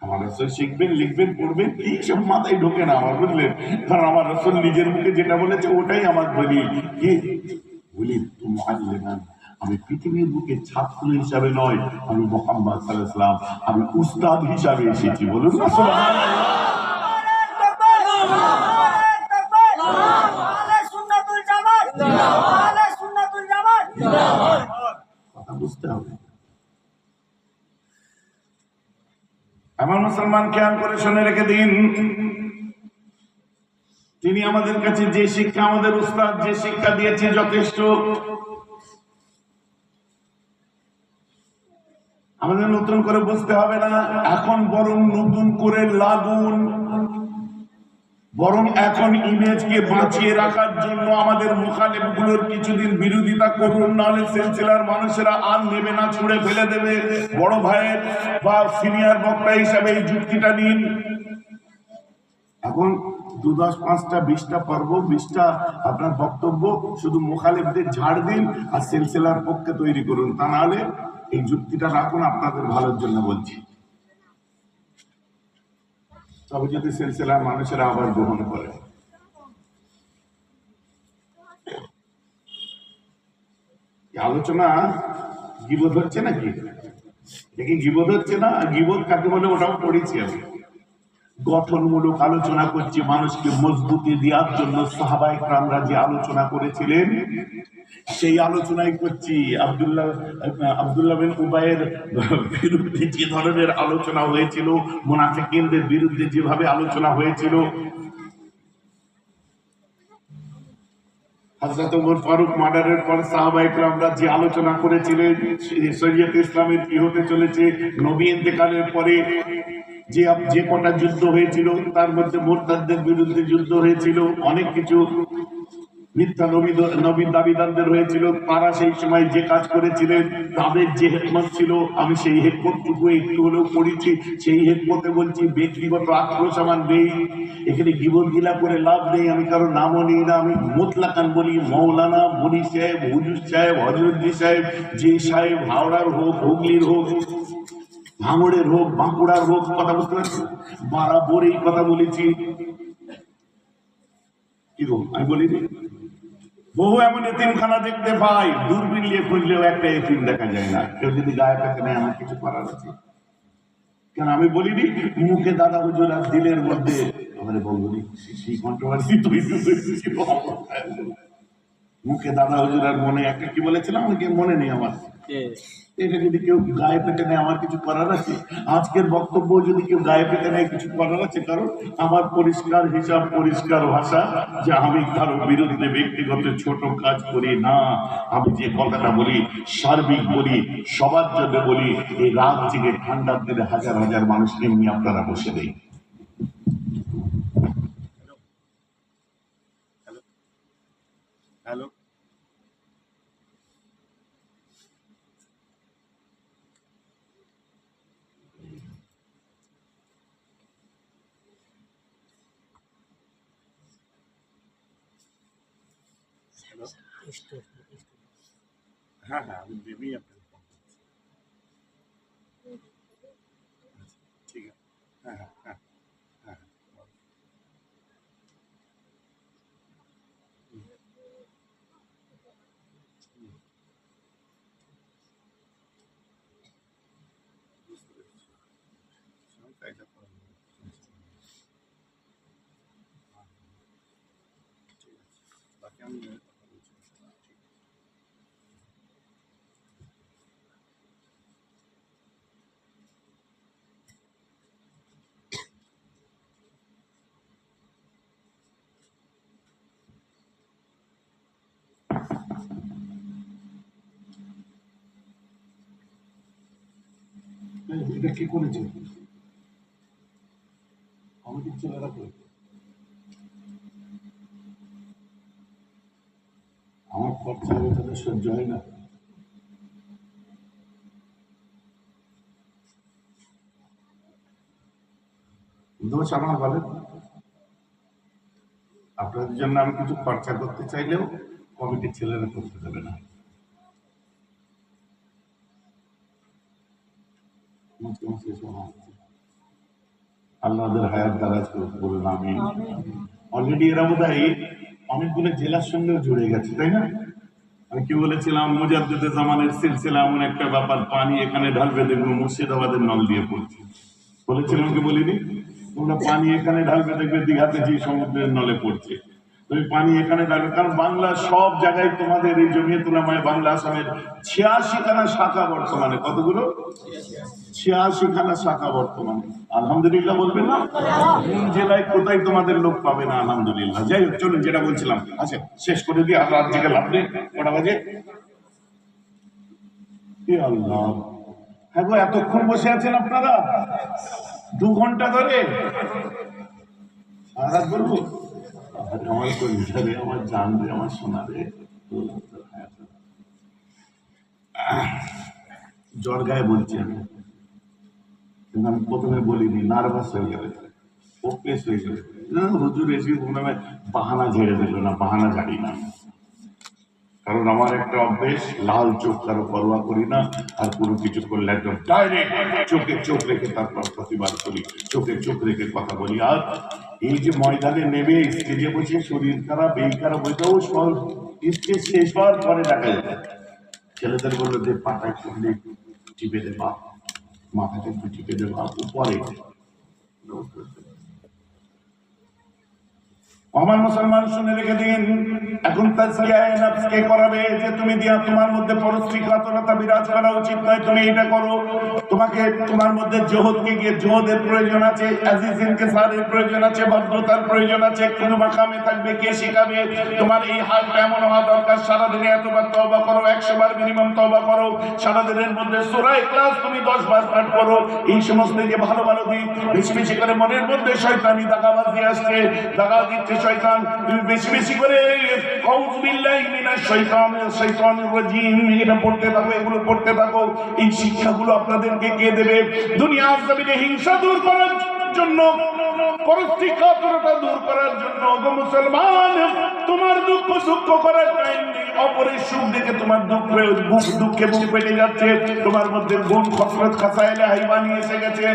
আমার রসুল শিখবেন, লিখবেন, পড়বেন, এইসব মাথায় ঢোকে না আমার, বুঝলেন? কারণ আমার রসুল নিজের মুখে যেটা বলেছে ওটাই আমার দলিল। কি বলি? তুমি আল্লেমান, আমি পৃথিবীর বুকে ছাত্র হিসাবে নয়, আমি মুহাম্মদ সাল্লাল্লাহু আলাইহি ওয়াসাল্লাম, আমি উস্তাদ হিসাবে এসেছি। বলুন না সুবহানাল্লাহ। কথা বুঝতে হবে। আমার মুসলমান খেয়াল করে শুনে রেখে দিন, তিনি আমাদের কাছে যে শিক্ষা, আমাদের উস্তাদ যে শিক্ষা দিয়েছে যথেষ্ট। আমাদের নতুন করে বুঝতে হবে না, এখন বরং নতুন করে লাগুন, বরং এখন ইমেজকে বাঁচিয়ে রাখার জন্য আমাদের মুখালেফগুলোর কিছুদিন বিরোধিতা করুন, নাহলে সিলসিলার মানুষেরা আর নেবে না, ছুঁড়ে ফেলে দেবে। বড় ভাইয়ের বা সিনিয়র বক্তা হিসাবে এই যুক্তিটা নিন। এখন 2, 10, 5টা 20টা পর্ব, 20টা আপনার বক্তব্য, শুধু মুখালেফদের ঝাড় দিন আর সিলসিলার পক্ষে তৈরি করুন। তা নাহলে এই যুক্তিটা রাখুন, আপনাদের ভালোর জন্য বলছি। তবে যদি সিলসিলার মানুষেরা আবার গ্রহণ করে। আলোচনা গীবত হচ্ছে নাকি? দেখি গীবত হচ্ছে না? গীবত কাকে বলে ওটাও পড়েছি আমি। গঠনমূলক আলোচনা করছি, মানুষকে মজবুতি দেওয়ার জন্য সাহাবায়ে কেরামরা যে আলোচনা করেছিলেন সেই আলোচনাই করছি। আব্দুল্লাহ বিন উবাইয়ের বিরুদ্ধে যে ধরনের আলোচনা হয়েছিল, মুনাফিকিনদের বিরুদ্ধে যেভাবে আলোচনা হয়েছিল, হযরত ওমর ফারুক মার্ডারের পর সাহাবায়ে কেরামরা যে আলোচনা করেছিলেন, শরীয়ত ইসলামের কি হতে চলেছে, নবী ইন্তেকালের পরে যে কটা যুদ্ধ হয়েছিল, তার মধ্যে মুরতাদদের বিরুদ্ধে যুদ্ধ হয়েছিল, অনেক কিছু মিথ্যা নবীর দাবিদারদের হয়েছিল, তারা সেই সময় যে কাজ করেছিলেন, তাদের যে হিকমত ছিল, আমি সেই হিকমতটুকু একটু হলেও পড়েছি। সেই হিকমতে বলছি, ব্যক্তিগত আক্রোশ আমার নেই, এখানে গীবত গিলা করে লাভ নেই। আমি কারো নামও নিই না, আমি মুতলাকান বলি মৌলানা, বলি সাহেব, হুজুর সাহেব, হযরতজি সাহেব, যে সাহেব হাওড়ার হোক, হুগলির হোক, ভাঙড়ের হোক, বাঁকুড়ার হোক, কথা বুঝতে পারছি, বরাবরই কথা বলেছি। কি গো, আমি বলিনি? বহু এমন এতিমখানা দেখতে পাই, দূরবীন নিয়ে খুঁজলেও একটা এতিম দেখা যায় না। কেউ যদি গায়ে পেতে নেয়, আমার কিছু করার আছে? কেন আমি বলিনি মুখে দাদা হুজুর আর দিলের মধ্যে আমাদের বলবনি, সেই কন্ট্রোভার্সি তৈরি হয়েছিল। মুখে দাদা হুজুর আর মনে একটা কি বলেছিলাম, আমাকে মনে নেই আমার। এটা যদি কেউ গায়ে পেতে নেয়, আমার কিছু করার আছে? আজকের বক্তব্য যদি কেউ গায়ে পেতে নেয়, কিছু করার আছে? কারণ আমার পরিষ্কার হিসাব, পরিষ্কার ভাষা, যে আমি কারো বিরুদ্ধে ব্যক্তিগত ছোট কাজ করি না। আমি যে কথাটা বলি সার্বিক বলি, সবার জন্য বলি। এই রাত জেগে ঠান্ডার দিনে হাজার হাজার মানুষ এমনি আপনারা বসে নেই। হ্যালো, হ্যাঁ হ্যাঁ, আমি ভেবেই আপনাকে ফোন করছি। ঠিক আছে, হ্যাঁ হ্যাঁ হ্যাঁ হ্যাঁ। বুঝতে পেরেছি। এটা করা যাবে। ঠিক আছে, বাকি আমি কথা বলছি। এটা কি করেছে? ছেলেরা করে আমার খরচা হবে তাদের সহ্য হয় না। দোষ আমার বলেন, আপনাদের জন্য আমি কিছু খরচা করতে চাইলেও কমিটির ছেলেরা করতে দেবে না। আল্লাহদের হায়াত দারাজ বলুন আমি। অলরেডি এরা বোধহয় অনেকগুলো জেলার সঙ্গেও জুড়ে গেছে, তাই না? আমি কি বলেছিলাম, মুজাদ্দিদে জামানের সিলসিলা এমন একটা ব্যাপার, পানি এখানে ঢালবে দেখবো মুর্শিদাবাদের নল দিয়ে পড়ছে। বলেছিলাম কি বলিনি? তোমরা পানি এখানে ঢালবে দেখবে দীঘাতে যে সমুদ্রের নলে পড়ছে। তুমি পানি এখানে ঢালবে, কারণ বাংলা সব জায়গায় তোমাদের এই জমিয়ত উলামায়ে বাংলা আসামের 86 খানা শাখা বর্তমানে। কতগুলো? 86 খানা শাখা বর্তমানে। আলহামদুলিল্লাহ বলবেন না? কোন জেলায় কোথায় তোমাদের লোক পাবে না আলহামদুলিল্লাহ। যাই হোক, চলুন যেটা বলছিলাম, আচ্ছা শেষ করে দিই। আর রাত জেগে লাভ নেই। কটা বাজে? আল্লাহ, হ্যাঁ গো, এতক্ষণ বসে আছেন আপনারা 2 ঘন্টা ধরে। সারা বলবো আমার কলিজারে, আমার জানবে, আমার শোনাবে। জ্বর গায়ে বলছি আমি, কিন্তু আমি প্রথমে বলিনি, নার্ভাস হয়ে গেলে, ওপেস হয়ে গেলে। হুজুর এসে বাহানা ঝেড়ে দিল না, বাহানা ঝাড়ি না। কারণ আমার একটা অভ্যেস, লাল চোখ কারো পরোয়া করি না, আর কোনো কিছু করলে একদম ডাইরেক্ট চোখে চোখ রেখে তারপর প্রতিবাদ করি, চোখে চোখ রেখে কথা বলি। আর এই যে ময়দানে নেমে স্টেজে বসে শরীর খারাপ, এই খারাপ, ওইটাও সব স্টেজ শেষ হওয়ার পরে দেখা যায়। ছেলেদের বললো যে পাটা একটু টিপে দে বাপ, মাথাটা একটু টিপে দে বাপ, উপরে। আমার মুসলমান শুনে রেখে দিন, এখন তাজকিয়ায়ে নফস কে করাবে? যে তুমি দিয়া তোমার মধ্যে পরশ্রীকাতরতা বিরাজ করা উচিত নয়, তুমি এটা করো। তোমাকে তোমার মধ্যে জোহদকে গিয়ে জোহদের প্রয়োজন আছে, আজিজ ইনকিসারের প্রয়োজন আছে, ভদ্রতার প্রয়োজন আছে। কোন মাকামে থাকবে, কে শেখাবে? তোমার এই হালটা এমন হওয়া দরকার, সারাদিনে এতবার তওবা করো, 100 বার মিনিমাম তওবা করো। সারাদিনের মধ্যে সূরা ইখলাস তুমি 10 বার পাঠ করো। এই সমস্ত যে ভালো ভালো দিক, বেশি বেশি করে মনের মধ্যে শয়তানি দাগাবাজি আসছে, দাগা দিচ্ছে শয়তান, তুমি বেশি বেশি করে আউযু বিল্লাহি মিনাশ শাইতানির রাজীম এটা পড়তে থাকো, এগুলো পড়তে থাকো। এই শিক্ষাগুলো আপনাদেরকে কে দেবে? দুনিয়ার জমিনে হিংসা দূর করার জন্য, পরশ্রীকাতরতা দূর করার জন্য। গো মুসলমান, তোমার দুঃখ সুখ করার টাইম নেই। অপরের সুখ দেখে তোমার দুঃখে বুক পেটে যাচ্ছে। তোমার মধ্যে গুণ, খসরত, খাসায়েলে হাইওয়ানি এসে গেছে,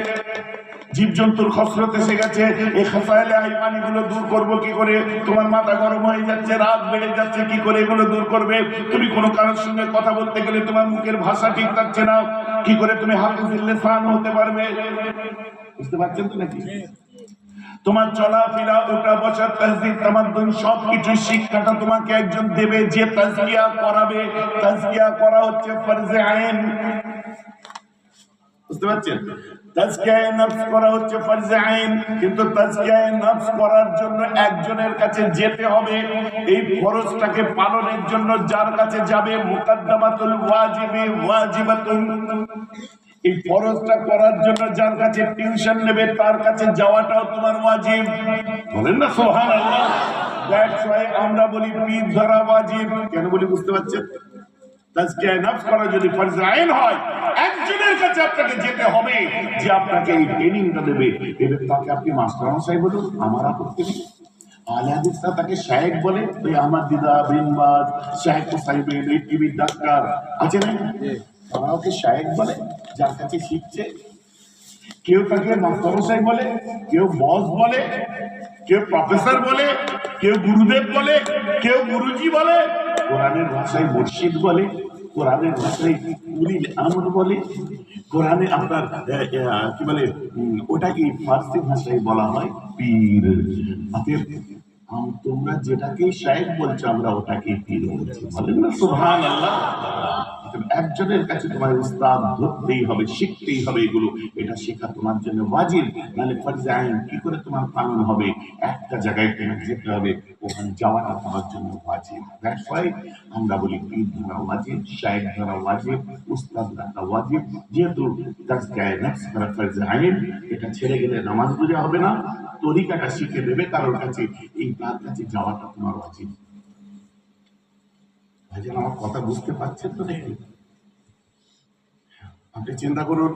জীবজন্তুর খসরত এসে গেছে। এই খাসায়েলে হাইওয়ানি গুলো দূর করবো কি করে? তোমার মাথা গরম হয়ে যাচ্ছে, রাত বেড়ে যাচ্ছে, কি করে এগুলো দূর করবে? তুমি কোনো কারোর সঙ্গে কথা বলতে গেলে তোমার মুখের ভাষা ঠিক থাকছে না, কি করে তুমি হাফিজুল লিসান হতে পারবে? বুঝতে পারছেন তো নাকি? তোমার চলাফেরা, ওঠা বসা, তাহজিব তামাদ্দুন সবকিছু শিক্ষাটা তোমাকে একজন দেবে, যে তাজকিয়া করাবে। তাজকিয়া করা হচ্ছে ফরজে আইন। বুঝতে পারছেন? তাজকিয়ায়ে নফস করা হচ্ছে ফরজে আইন, কিন্তু তাজকিয়ায়ে নফস করার জন্য একজনের কাছে যেতে হবে। এই ফরজটাকে পালনের জন্য যার কাছে যাবে, মুকাদ্দামাতুল ওয়াজিবি ওয়াজিবাতুন। এই ফরজটা করার জন্য যার কাছে টিউশন নেবে, তার কাছে যাওয়াটাও তোমার ওয়াজিব। বলেন না সুবহানাল্লাহ। দ্যাটস ওয়াই আমরা বলি পীর ধরা ওয়াজিব। কেন বলি বুঝতে পারছেন? তাজকিয়ায়ে নফস করা যদি ফরজ আইন হয়, একজনের কাছে আপনাকে যেতে হবে, যে আপনাকে এই ট্রেনিংটা দেবে। এবার তাকে আপনি মাস্টার মশাই বলুন, আমার আপত্তি নেই। আলে হাদিসরা তাকে শায়েখ বলে, ওই আমার দিদা বিনবাজ, শায়েখ সাহেবের, এই টিভির ডাক্তার আছে না, তারা ওকে শায়েখ বলে, যার কাছে শিখছে। কেউ তাকে মাস্টার মশাই বলে, কেউ বস বলে, কেউ প্রফেসর বলে, কেউ গুরুদেব বলে, কেউ গুরুজি বলে, কোরআনের ভাষায় মুর্শিদ বলে, কোরআনের ভাষায় উলিল আমর বলে, কোরআনে আপনার কি বলে, ওটাকে ফার্সি ভাষায় বলা হয় পীর। তোমরা যেটাকে শায়েখ বলছো, আমরা ওটাকে পীর বলছি। বলেন না সুবহানাল্লাহ। একজনের কাছে তোমার উস্তাদ ধরতেই হবে, শিখতেই হবে এগুলো। এটা শেখা তোমার জন্য ওয়াজিব, নাহলে ফরজে আইন কি করে তোমার পালন হবে? একটা জায়গায় তোমার যেতে হবে, ওখানে যাওয়াটা তোমার জন্য ওয়াজিব। দ্যাটস ওয়াই আমরা বলি পীর ধরা ওয়াজিব, শায়েখ ধরা ওয়াজিব, উস্তাদ ধরা ওয়াজিব। যেহেতু তাজকিয়ায়ে নফস করা ফরজে আইন, এটা ছেড়ে গেলে নামাজ বোঝা হবে না। তরিকাটা শিখে দেবে কারোর কাছে, এই তার কাছে যাওয়াটা তোমার ওয়াজিব। ভাইজান আমার কথা বুঝতে পারছেন তো দেখি? আপনি চিন্তা করুন,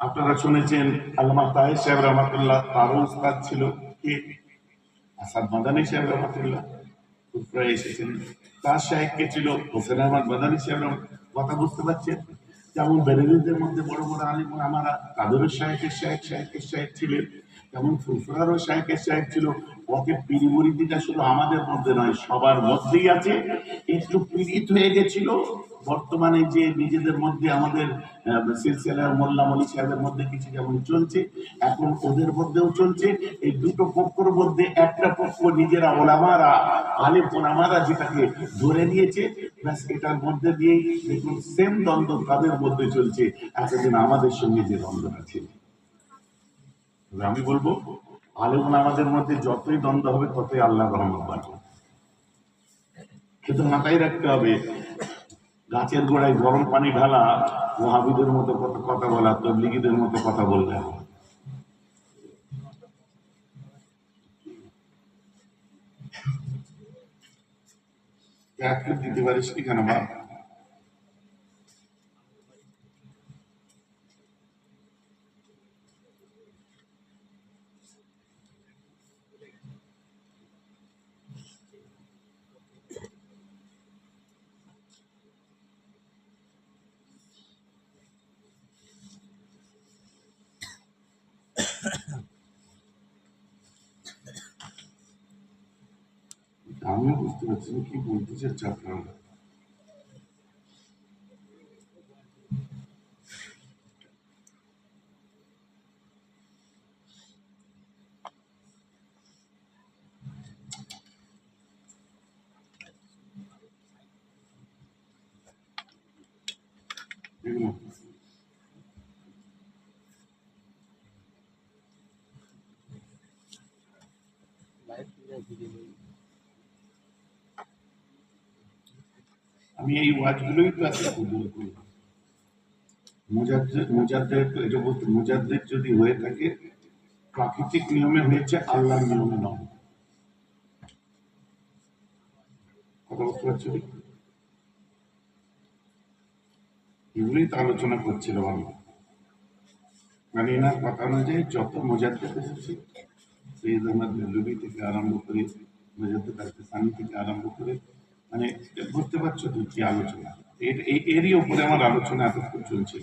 আপনারা শুনেছেন আল্লামা তাহের সাহেব রহমাতুল্লাহ, তারও উস্তাদ ছিল কে? আসাদ মাদানী সাহেব রহমাতুল্লাহ, প্রায় এসেছেন। তার সাহেব কে ছিল? হোসেন আহমদ মাদানী সাহেব। কথা বুঝতে পারছেন? যেমন বেরেলিদের মধ্যে বড় বড় আলিম আমারা, তাদেরও শাহেকের শাহেক ছিলেন। যেমন ফুরফুরারও শাহেকের শাহেক ছিল। ওকে পীরি মুরিদিটা শুধু আমাদের মধ্যে নয়, সবার মধ্যেই আছে। একটু পীড়িত হয়ে গেছিল। বর্তমানে যে নিজেদের মধ্যে আমাদের সিলসিলার মোল্লা মলি সাহেবের মধ্যে কিছু যেমন চলছে, এখন ওদের মধ্যেও চলছে। এই দুটো পক্ষের মধ্যে একটা পক্ষ নিজেরা ওলামারা, আলেম ওলামারা যেটাকে ধরে নিয়েছে, ব্যাস এটার মধ্যে দিয়েই দেখুন সেম দ্বন্দ্ব তাদের মধ্যে চলছে, এতদিন আমাদের সঙ্গে যে দ্বন্দ্বটা ছিল। তবে আমি বলবো, আলেম ওলামাদের মধ্যে যতই দ্বন্দ্ব হবে ততই আল্লাহ রহমত বাড়বে। কিন্তু মাথায় রাখতে হবে, গাছের গোড়ায় গরম পানি ঢালা ওয়াহাবিদের মতো কথা বলা, তবলিগীদের মতো কথা বললে হবে। দিতে পারিস কি কেন বা? আমিও বুঝতে পারছি না কি বলতে চাচ্ছে আপনারা। দেখুন, আমি এই ওয়াজগুলোই তো আজকে কবুল করি। মুজাদ্দেদ যদি হয়ে থাকে প্রাকৃতিক নিয়মে হয়েছে, আল্লাহর নিয়মে নয়। কথা বুঝতে পারছি? এগুলোই তো আলোচনা করছিলাম আমি। মানে এনার কথা অনুযায়ী যত মুজাদ্দেদ এসেছে, সৈয়দ আহমদ বেলুবি থেকে আরম্ভ করে, মুজাদ্দেদ আল-কিসানি থেকে আরম্ভ করে, মানে বুঝতে পারছো তো কি আলোচনা। এরই উপরে আমার আলোচনা এতক্ষণ চলছে।